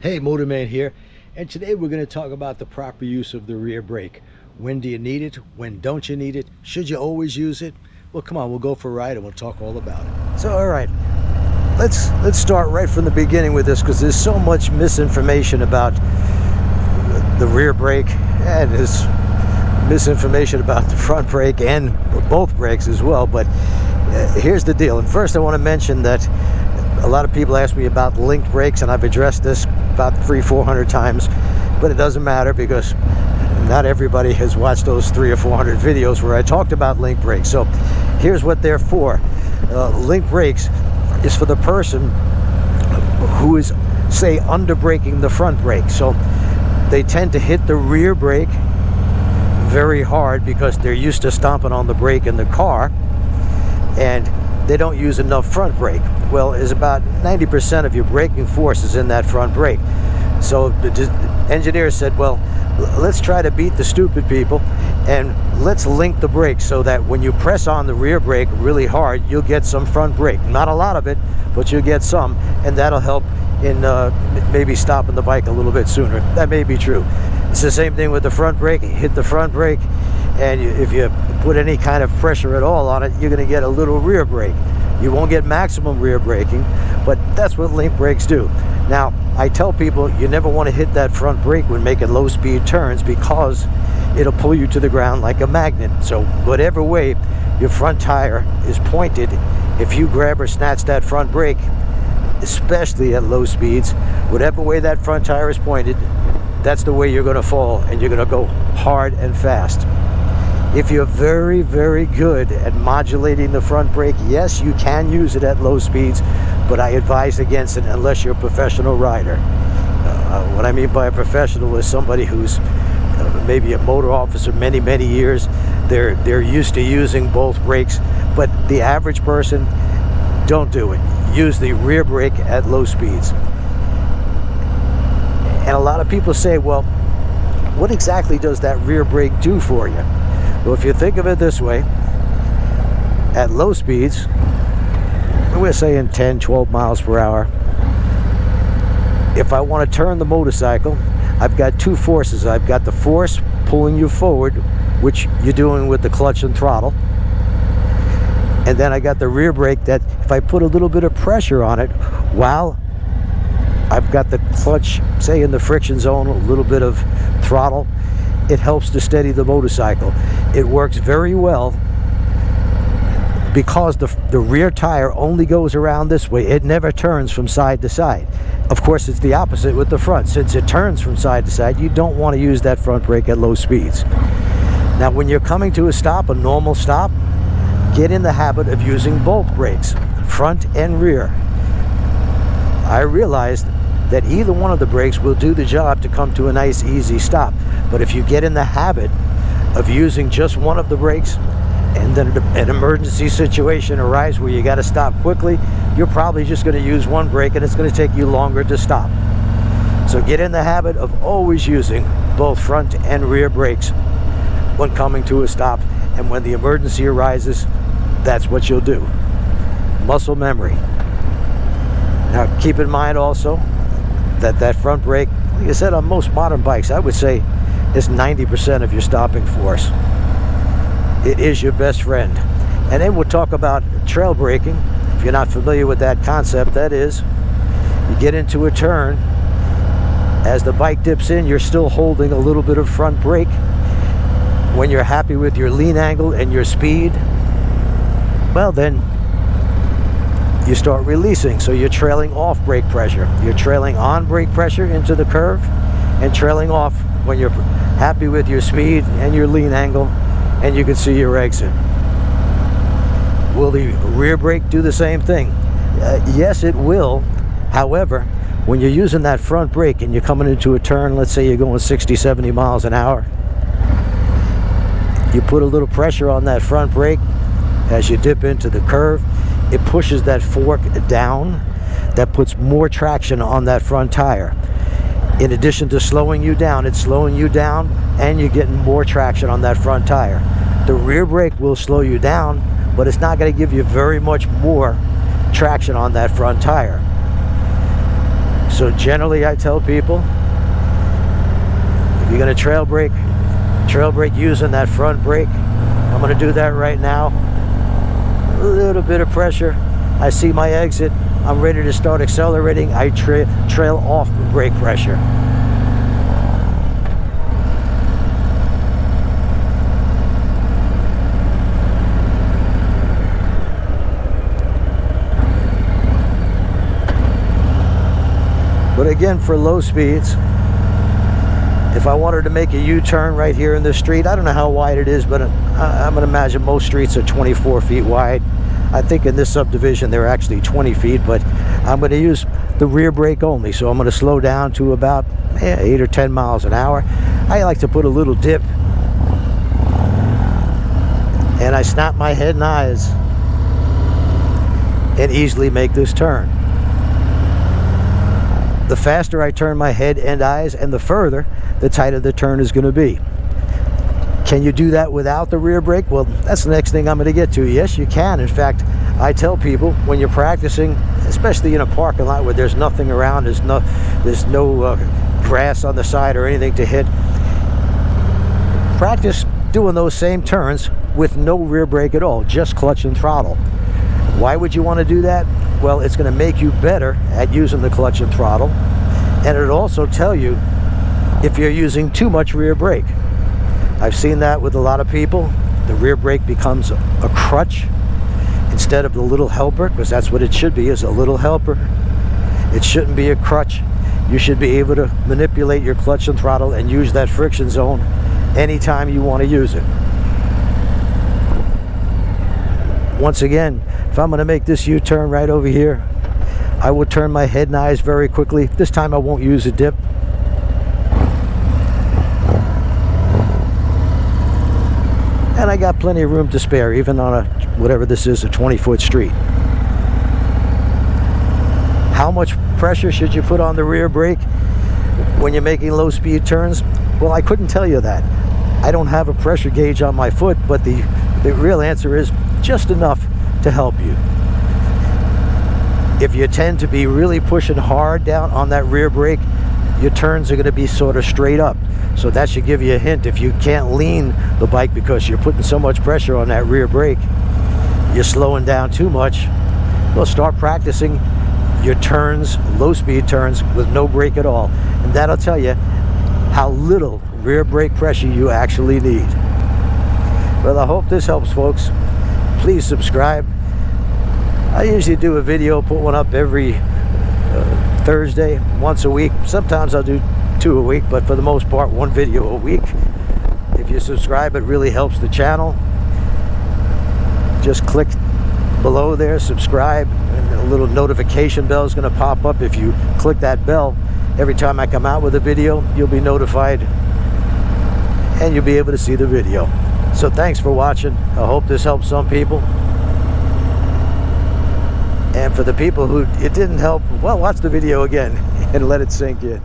Hey, Motorman here, and today we're going to talk about the proper use of the rear brake. When do you need it? When don't you need it? Should you always use it? Well, come on, we'll go for a ride and we'll talk all about it. So, all right, let's start right from the beginning with this, because there's so much misinformation about the rear brake, and there's misinformation about the front brake and both brakes as well. But here's the deal. And first, I want to mention that a lot of people ask me about link brakes, and I've addressed this about 300-400 times, but it doesn't matter because not everybody has watched those 300 or 400 videos where I talked about link brakes. So here's what they're for. Link brakes is for the person who is, say, under braking the front brake. So they tend to hit the rear brake very hard because they're used to stomping on the brake in the car, and they don't use enough front brake. Well, is about 90% of your braking force is in that front brake. So the engineer said, well, let's try to beat the stupid people and let's link the brakes so that when you press on the rear brake really hard, you'll get some front brake. Not a lot of it, but you'll get some, and that'll help in maybe stopping the bike a little bit sooner. That may be true. It's the same thing with the front brake. You hit the front brake, and if you put any kind of pressure at all on it, you're going to get a little rear brake. You won't get maximum rear braking, but that's what link brakes do. Now, I tell people you never want to hit that front brake when making low speed turns, because it'll pull you to the ground like a magnet. So whatever way your front tire is pointed, if you grab or snatch that front brake, especially at low speeds, whatever way that front tire is pointed, that's the way you're going to fall, and you're going to go hard and fast. If you're very, very good at modulating the front brake, yes, you can use it at low speeds, but I advise against it unless you're a professional rider. What I mean by a professional is somebody who's maybe a motor officer many, many years. They're used to using both brakes, but the average person, don't do it. Use the rear brake at low speeds. And a lot of people say, well, what exactly does that rear brake do for you? Well, if you think of it this way, at low speeds, we're saying 10, 12 miles per hour. If I want to turn the motorcycle, I've got two forces. I've got the force pulling you forward, which you're doing with the clutch and throttle. And then I got the rear brake that if I put a little bit of pressure on it while I've got the clutch, say, in the friction zone, a little bit of throttle, it helps to steady the motorcycle. It works very well because the rear tire only goes around this way. It never turns from side to side. Of course, it's the opposite with the front. Since it turns from side to side, you don't want to use that front brake at low speeds. Now, when you're coming to a stop, a normal stop, get in the habit of using both brakes, front and rear. I realized that either one of the brakes will do the job to come to a nice, easy stop. But if you get in the habit of using just one of the brakes, and then an emergency situation arises where you got to stop quickly, you're probably just going to use one brake, and it's going to take you longer to stop. So get in the habit of always using both front and rear brakes when coming to a stop, and when the emergency arises, that's what you'll do. Muscle memory. Now, keep in mind also that front brake, like I said, on most modern bikes, I would say is 90% of your stopping force. It is your best friend. And then we'll talk about trail braking. If you're not familiar with that concept, that is, you get into a turn, as the bike dips in, you're still holding a little bit of front brake. When you're happy with your lean angle and your speed, well, then you start releasing. So you're trailing off brake pressure. You're trailing on brake pressure into the curve, and trailing off when you're happy with your speed and your lean angle, and you can see your exit. Will the rear brake do the same thing? Yes, it will. However, when you're using that front brake and you're coming into a turn, let's say you're going 60, 70 miles an hour, you put a little pressure on that front brake as you dip into the curve. It pushes that fork down. That puts more traction on that front tire. In addition to slowing you down, it's slowing you down, and you're getting more traction on that front tire. The rear brake will slow you down, but it's not going to give you very much more traction on that front tire. So generally I tell people, if you're going to trail brake using that front brake. I'm going to do that right now. A little bit of pressure. I see my exit. I'm ready to start accelerating. I trail off brake pressure. But again, for low speeds, if I wanted to make a U-turn right here in the street, I don't know how wide it is, but I'm going to imagine most streets are 24 feet wide. I think in this subdivision they're actually 20 feet, but I'm going to use the rear brake only. So I'm going to slow down to about 8 or 10 miles an hour. I like to put a little dip, and I snap my head and eyes and easily make this turn. The faster I turn my head and eyes, and the further, the tighter the turn is going to be. Can you do that without the rear brake? Well, that's the next thing I'm going to get to. Yes, you can. In fact, I tell people when you're practicing, especially in a parking lot where there's nothing around, there's no grass on the side or anything to hit, practice doing those same turns with no rear brake at all, just clutch and throttle. Why would you want to do that? Well, it's going to make you better at using the clutch and throttle, and it'll also tell you if you're using too much rear brake. I've seen that with a lot of people. The rear brake becomes a crutch instead of the little helper, because that's what it should be, is a little helper. It shouldn't be a crutch. You should be able to manipulate your clutch and throttle and use that friction zone anytime you want to use it. Once again, if I'm going to make this U-turn right over here, I will turn my head and eyes very quickly. This time I won't use a dip. And I got plenty of room to spare, even on whatever this is, a 20-foot street. How much pressure should you put on the rear brake when you're making low speed turns? Well, I couldn't tell you that. I don't have a pressure gauge on my foot, but the real answer is just enough to help you. If you tend to be really pushing hard down on that rear brake, your turns are going to be sort of straight up. So that should give you a hint. If you can't lean the bike because you're putting so much pressure on that rear brake, you're slowing down too much, well, start practicing your turns, low speed turns, with no brake at all. And that'll tell you how little rear brake pressure you actually need. Well, I hope this helps, folks. Please subscribe. I usually do a video, put one up every Thursday, once a week. Sometimes I'll do 2 a week, but for the most part, 1 video a week. If you subscribe, it really helps the channel. Just click below there, subscribe, and a little notification bell is going to pop up. If you click that bell, every time I come out with a video, you'll be notified and you'll be able to see the video. So thanks for watching. I hope this helps some people. And for the people who it didn't help, well, watch the video again and let it sink in.